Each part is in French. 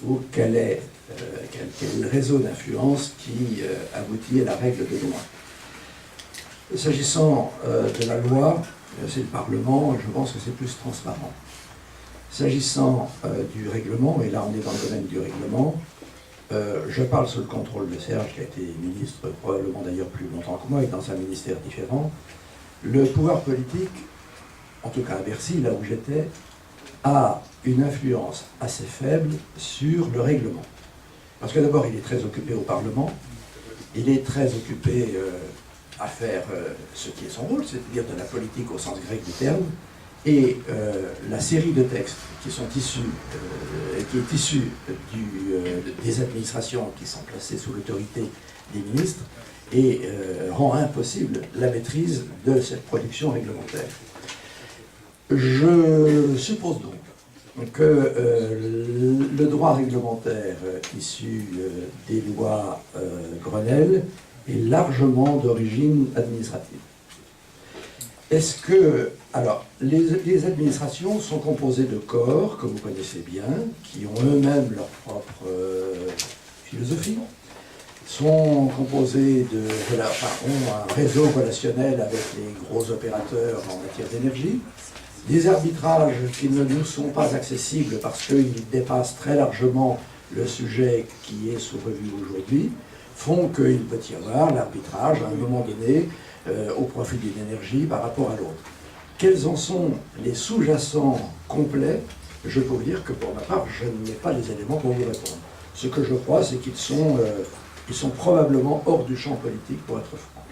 ou quel est le réseau d'influence qui aboutit à la règle de loi. S'agissant de la loi, c'est le Parlement, je pense que c'est plus transparent. S'agissant du règlement, et là on est dans le domaine du règlement, je parle sous le contrôle de Serge, qui a été ministre probablement d'ailleurs plus longtemps que moi et dans un ministère différent. Le pouvoir politique, en tout cas à Bercy, là où j'étais, a une influence assez faible sur le règlement. Parce que d'abord, il est très occupé au Parlement, il est très occupé à faire ce qui est son rôle, c'est-à-dire de la politique au sens grec du terme, et la série de textes qui sont issus, qui est issue des administrations qui sont placées sous l'autorité des ministres, et rend impossible la maîtrise de cette production réglementaire. Je suppose donc que le droit réglementaire issu des lois Grenelle est largement d'origine administrative. Est-ce que... Alors, les administrations sont composées de corps, que vous connaissez bien, qui ont eux-mêmes leur propre philosophie, sont composés ont un réseau relationnel avec les gros opérateurs en matière d'énergie, des arbitrages qui ne nous sont pas accessibles parce qu'ils dépassent très largement le sujet qui est sous revue aujourd'hui, font qu'il peut y avoir l'arbitrage à un moment donné au profit d'une énergie par rapport à l'autre. Quels en sont les sous-jacents complets? Je peux vous dire que pour ma part, je n'ai pas les éléments pour vous répondre. Ce que je crois, c'est qu'ils sont probablement hors du champ politique, pour être franc.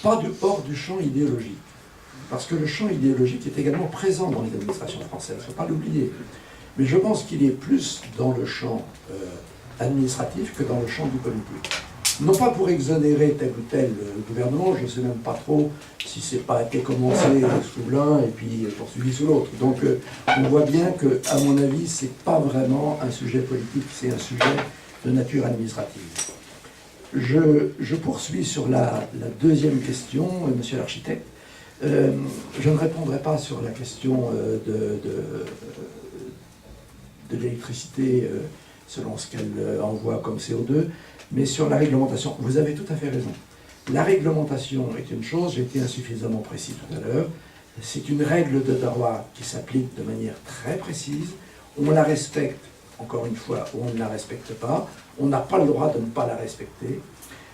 Pas hors du champ idéologique. Parce que le champ idéologique est également présent dans les administrations françaises, il ne faut pas l'oublier. Mais je pense qu'il est plus dans le champ administratif que dans le champ du politique. Non pas pour exonérer tel ou tel gouvernement, je ne sais même pas trop si ce n'est pas été commencé sous l'un et puis poursuivi sous l'autre. Donc on voit bien que, à mon avis, ce n'est pas vraiment un sujet politique, c'est un sujet de nature administrative. Je poursuis sur la deuxième question, monsieur l'architecte. Je ne répondrai pas sur la question de l'électricité selon ce qu'elle envoie comme CO2, mais sur la réglementation. Vous avez tout à fait raison. La réglementation est une chose, j'ai été insuffisamment précis tout à l'heure, c'est une règle de droit qui s'applique de manière très précise, on la respecte, encore une fois, ou on ne la respecte pas, on n'a pas le droit de ne pas la respecter,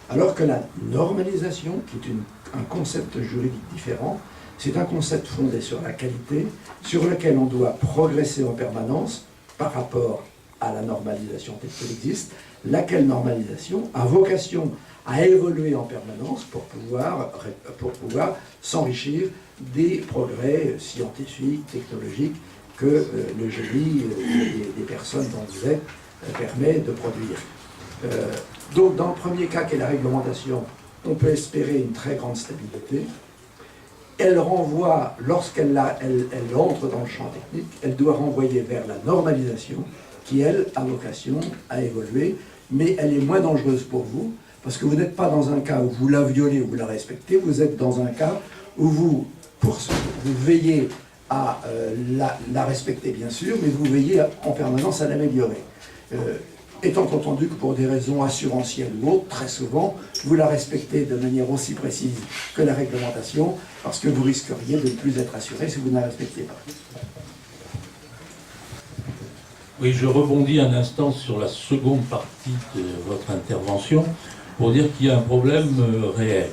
alors que la normalisation, qui est un concept juridique différent, c'est un concept fondé sur la qualité, sur lequel on doit progresser en permanence par rapport à la normalisation telle qu'elle existe, laquelle normalisation a vocation à évoluer en permanence pour pouvoir s'enrichir des progrès scientifiques, technologiques que le génie des personnes dont vous êtes permet de produire. Donc dans le premier cas qui est la réglementation, on peut espérer une très grande stabilité. Elle renvoie, lorsqu'elle elle entre dans le champ technique, elle doit renvoyer vers la normalisation qui, elle, a vocation à évoluer, mais elle est moins dangereuse pour vous, parce que vous n'êtes pas dans un cas où vous la violez ou vous la respectez, vous êtes dans un cas où vous veillez à la respecter, bien sûr, mais vous veillez en permanence à l'améliorer. Étant entendu que pour des raisons assurantielles ou autres, très souvent, vous la respectez de manière aussi précise que la réglementation, parce que vous risqueriez de ne plus être assuré si vous ne la respectiez pas. Oui, je rebondis un instant sur la seconde partie de votre intervention pour dire qu'il y a un problème réel.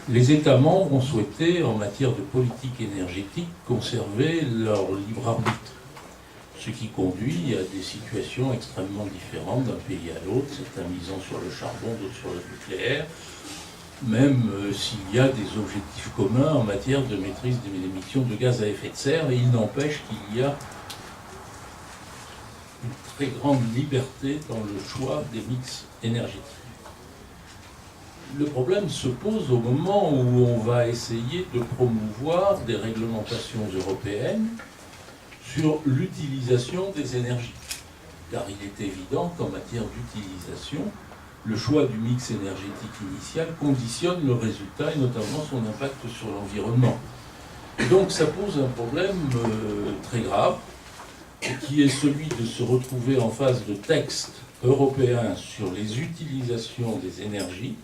Les États membres ont souhaité, en matière de politique énergétique, conserver leur libre arbitre. Ce qui conduit à des situations extrêmement différentes d'un pays à l'autre, certains misant sur le charbon, d'autres sur le nucléaire, même s'il y a des objectifs communs en matière de maîtrise des émissions de gaz à effet de serre, et il n'empêche qu'il y a une très grande liberté dans le choix des mix énergétiques. Le problème se pose au moment où on va essayer de promouvoir des réglementations européennes sur l'utilisation des énergies. Car il est évident qu'en matière d'utilisation, le choix du mix énergétique initial conditionne le résultat et notamment son impact sur l'environnement. Donc ça pose un problème très grave et qui est celui de se retrouver en face de textes européens sur les utilisations des énergies,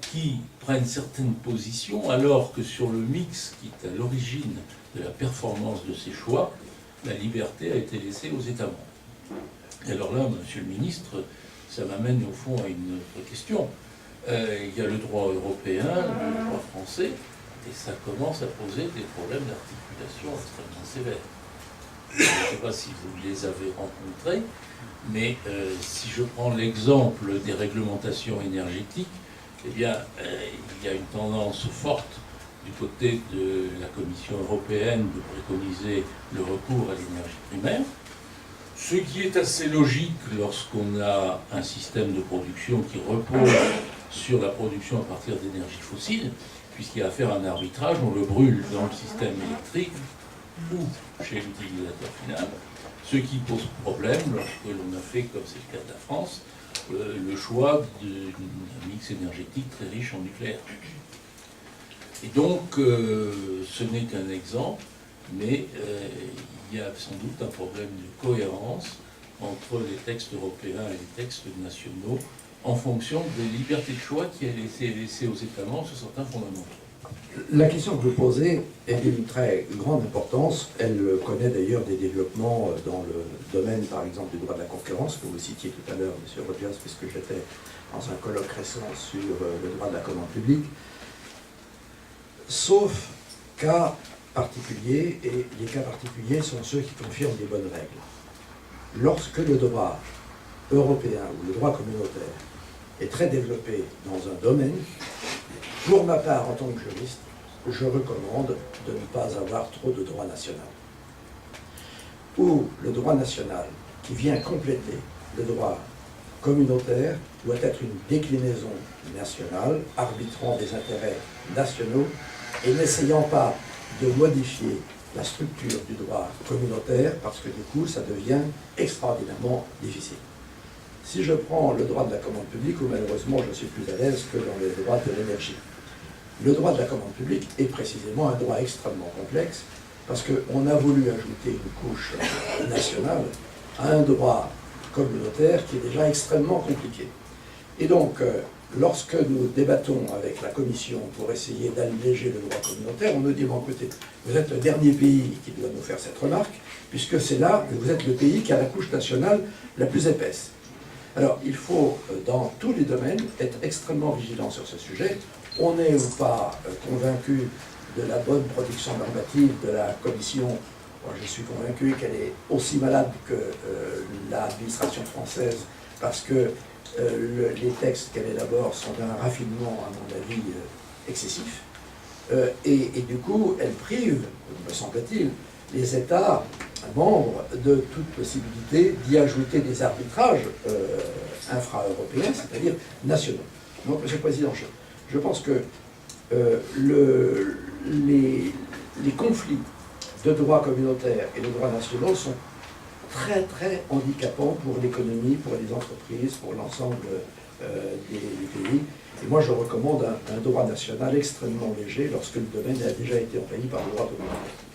qui prennent certaines positions, alors que sur le mix qui est à l'origine de la performance de ces choix, la liberté a été laissée aux États membres. Et alors là, Monsieur le Ministre, ça m'amène au fond à une autre question. Il y a le droit européen, le droit français, et ça commence à poser des problèmes d'articulation extrêmement sévères. Je ne sais pas si vous les avez rencontrés, mais si je prends l'exemple des réglementations énergétiques, eh bien, il y a une tendance forte du côté de la Commission européenne de préconiser le recours à l'énergie primaire, ce qui est assez logique lorsqu'on a un système de production qui repose sur la production à partir d'énergie fossile, puisqu'il y a à faire un arbitrage, on le brûle dans le système électrique ou chez l'utilisateur final, ce qui pose problème lorsque l'on a fait, comme c'est le cas de la France, le choix d'un mix énergétique très riche en nucléaire. Et donc, ce n'est qu'un exemple, mais il y a sans doute un problème de cohérence entre les textes européens et les textes nationaux en fonction des libertés de choix qui est laissée aux États membres sur certains fondamentaux. La question que vous posez est d'une très grande importance. Elle connaît d'ailleurs des développements dans le domaine, par exemple, du droit de la concurrence, que vous citiez tout à l'heure, M. Rogers, puisque j'étais dans un colloque récent sur le droit de la commande publique. Sauf cas particuliers, et les cas particuliers sont ceux qui confirment des bonnes règles. Lorsque le droit européen ou le droit communautaire est très développé dans un domaine, pour ma part, en tant que juriste, je recommande de ne pas avoir trop de droit national. Ou le droit national, qui vient compléter le droit communautaire, doit être une déclinaison nationale, arbitrant des intérêts nationaux et n'essayant pas de modifier la structure du droit communautaire, parce que du coup, ça devient extraordinairement difficile. Si je prends le droit de la commande publique, où malheureusement je suis plus à l'aise que dans les droits de l'énergie, le droit de la commande publique est précisément un droit extrêmement complexe, parce qu'on a voulu ajouter une couche nationale à un droit communautaire qui est déjà extrêmement compliqué. Et donc, lorsque nous débattons avec la Commission pour essayer d'alléger le droit communautaire, on nous dit, bon, écoutez, vous êtes le dernier pays qui doit nous faire cette remarque, puisque c'est là que vous êtes le pays qui a la couche nationale la plus épaisse. Alors, il faut, dans tous les domaines, être extrêmement vigilant sur ce sujet. On n'est ou pas convaincu de la bonne production normative de la Commission. Moi, je suis convaincu qu'elle est aussi malade que l'administration française, parce que les textes qu'elle élabore sont d'un raffinement, à mon avis, excessif. Et du coup, elle prive, me semble-t-il, les États membres de toute possibilité d'y ajouter des arbitrages infra-européens, c'est-à-dire nationaux. Donc, M. le Président, je pense que les conflits de droit communautaire et de droit nationaux sont très très handicapants pour l'économie, pour les entreprises, pour l'ensemble des pays. Et moi je recommande un droit national extrêmement léger lorsque le domaine a déjà été envahi par le droit communautaire.